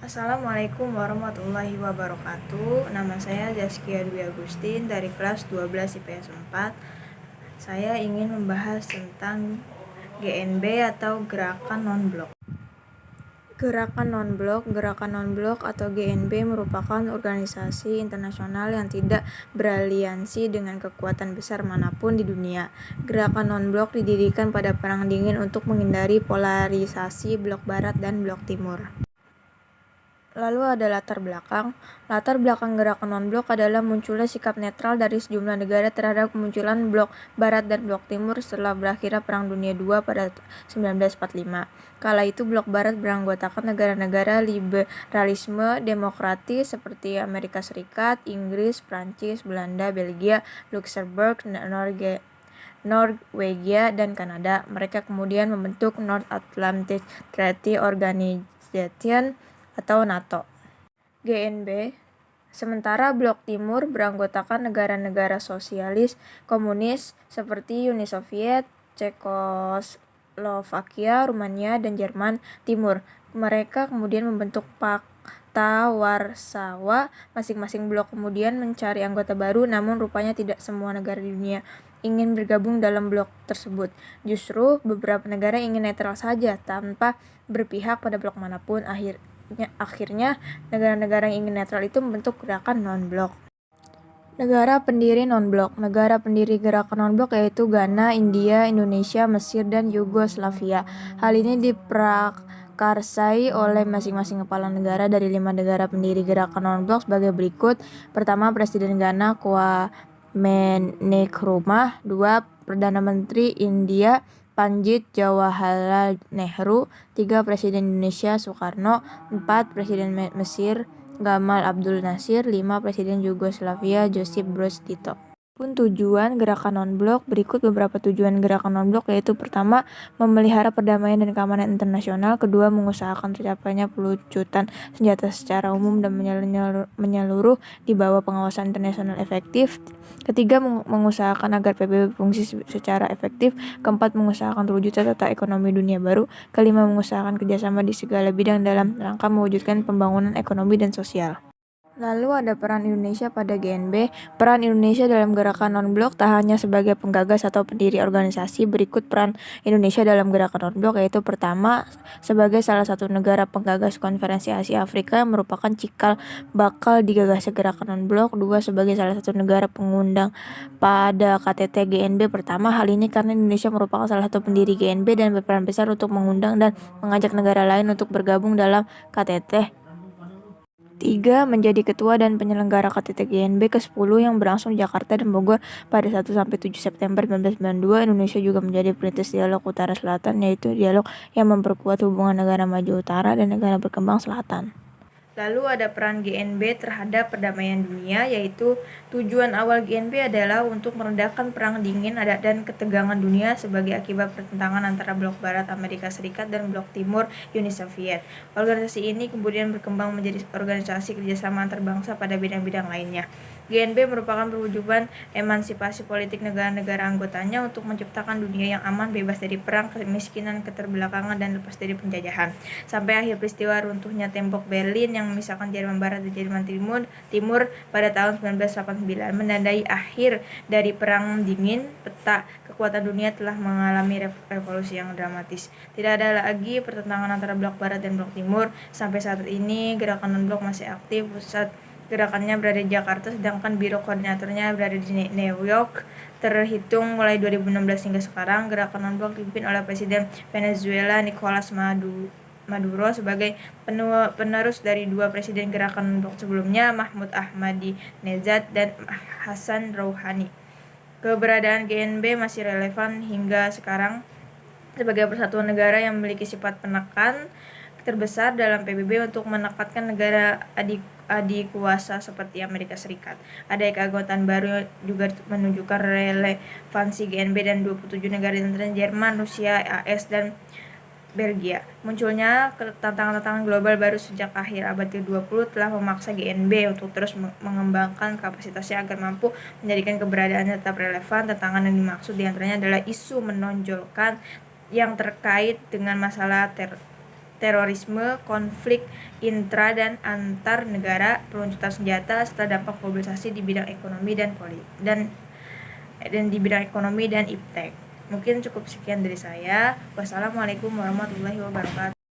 Assalamualaikum warahmatullahi wabarakatuh. Nama saya Zaskia Dwi Agustin dari kelas 12 IPS 4. Saya ingin membahas tentang GNB atau Gerakan Non-Blok. Gerakan non-blok atau GNB merupakan organisasi internasional yang tidak beraliansi dengan kekuatan besar manapun di dunia. Gerakan non-blok didirikan pada Perang Dingin untuk menghindari polarisasi blok barat dan blok timur. Lalu ada latar belakang. Latar belakang gerakan non-blok adalah munculnya sikap netral dari sejumlah negara terhadap kemunculan blok barat dan blok timur setelah berakhirnya Perang Dunia II pada 1945. Kala itu blok barat beranggotakan negara-negara liberalisme demokratis seperti Amerika Serikat, Inggris, Prancis, Belanda, Belgia, Luxembourg, Norwegia, dan Kanada. Mereka kemudian membentuk North Atlantic Treaty Organization atau NATO. GNB. Sementara blok timur beranggotakan negara-negara sosialis komunis seperti Uni Soviet, Cekoslovakia, Rumania, dan Jerman Timur. Mereka kemudian membentuk Pakta Warsawa. Masing-masing blok kemudian mencari anggota baru, namun rupanya tidak semua negara di dunia ingin bergabung dalam blok tersebut. Justru beberapa negara ingin netral saja tanpa berpihak pada blok manapun. Akhirnya, negara-negara yang ingin netral itu membentuk gerakan non-blok. Negara pendiri non-blok. Negara pendiri gerakan non-blok yaitu Ghana, India, Indonesia, Mesir, dan Yugoslavia. Hal ini diprakarsai oleh masing-masing kepala negara dari 5 negara pendiri gerakan non-blok sebagai berikut. Pertama, Presiden Ghana Kwame Nkrumah. 2. Perdana Menteri India Pandit Jawaharlal Nehru. 3. Presiden Indonesia Soekarno. 4. Presiden Mesir Gamal Abdul Nasir. 5. Presiden Yugoslavia Josip Broz Tito. Pun tujuan gerakan non-blok. Berikut beberapa tujuan gerakan non-blok yaitu pertama, memelihara perdamaian dan keamanan internasional. Kedua, mengusahakan tercapainya pelucutan senjata secara umum dan menyeluruh di bawah pengawasan internasional efektif. Ketiga, mengusahakan agar PBB berfungsi secara efektif. Keempat, mengusahakan terwujudnya tata ekonomi dunia baru. Kelima, mengusahakan kerjasama di segala bidang dalam rangka mewujudkan pembangunan ekonomi dan sosial. Lalu ada peran Indonesia pada GNB. Peran Indonesia dalam gerakan non-blok tak hanya sebagai penggagas atau pendiri organisasi. Berikut peran Indonesia dalam gerakan non-blok yaitu pertama, sebagai salah satu negara penggagas Konferensi Asia Afrika yang merupakan cikal bakal digagasnya gerakan non-blok. 2. Sebagai salah satu negara pengundang pada KTT GNB pertama. Hal ini karena Indonesia merupakan salah satu pendiri GNB dan berperan besar untuk mengundang dan mengajak negara lain untuk bergabung dalam KTT. 3. Menjadi ketua dan penyelenggara KTT GNB ke-10 yang berlangsung di Jakarta dan Bogor pada 1-7 September 1992. Indonesia juga menjadi perintis dialog Utara Selatan, yaitu dialog yang memperkuat hubungan negara maju utara dan negara berkembang selatan. Lalu ada peran GNB terhadap perdamaian dunia, yaitu tujuan awal GNB adalah untuk meredakan perang dingin dan ketegangan dunia sebagai akibat pertentangan antara blok barat Amerika Serikat dan blok timur Uni Soviet. Organisasi ini kemudian berkembang menjadi organisasi kerjasama antar bangsa pada bidang-bidang lainnya. GNB merupakan perwujudan emansipasi politik negara-negara anggotanya untuk menciptakan dunia yang aman, bebas dari perang, kemiskinan, keterbelakangan, dan lepas dari penjajahan. Sampai akhir peristiwa runtuhnya tembok Berlin yang memisahkan Jerman Barat dan Jerman Timur pada tahun 1989 menandai akhir dari Perang Dingin. Peta kekuatan dunia telah mengalami revolusi yang dramatis. Tidak ada lagi pertentangan antara blok barat dan blok timur. Sampai saat ini gerakan non-blok masih aktif. Pusat gerakannya berada di Jakarta, sedangkan biro koordinatornya berada di New York. Terhitung mulai 2016 hingga sekarang, gerakan non-blok dipimpin oleh Presiden Venezuela Nicolas Maduro sebagai penerus dari 2 presiden gerakan non-blok sebelumnya, Mahmud Ahmadinejad dan Hassan Rouhani. Keberadaan GNB masih relevan hingga sekarang sebagai persatuan negara yang memiliki sifat penekan terbesar dalam PBB untuk menekatkan negara adik kuasa seperti Amerika Serikat. Ada keanggotaan baru juga menunjukkan relevansi GNB dan 27 negara di antaranya Jerman, Rusia, AS, dan Belgia. Munculnya tantangan-tantangan global baru sejak akhir abad ke-20 telah memaksa GNB untuk terus mengembangkan kapasitasnya agar mampu menjadikan keberadaannya tetap relevan. Tantangan yang dimaksud diantaranya adalah isu menonjolkan yang terkait dengan masalah terorisme, konflik intra dan antar negara, peluncuran senjata, serta dampak globalisasi di bidang ekonomi dan di bidang ekonomi dan iptek. Mungkin cukup sekian dari saya. Wassalamualaikum warahmatullahi wabarakatuh.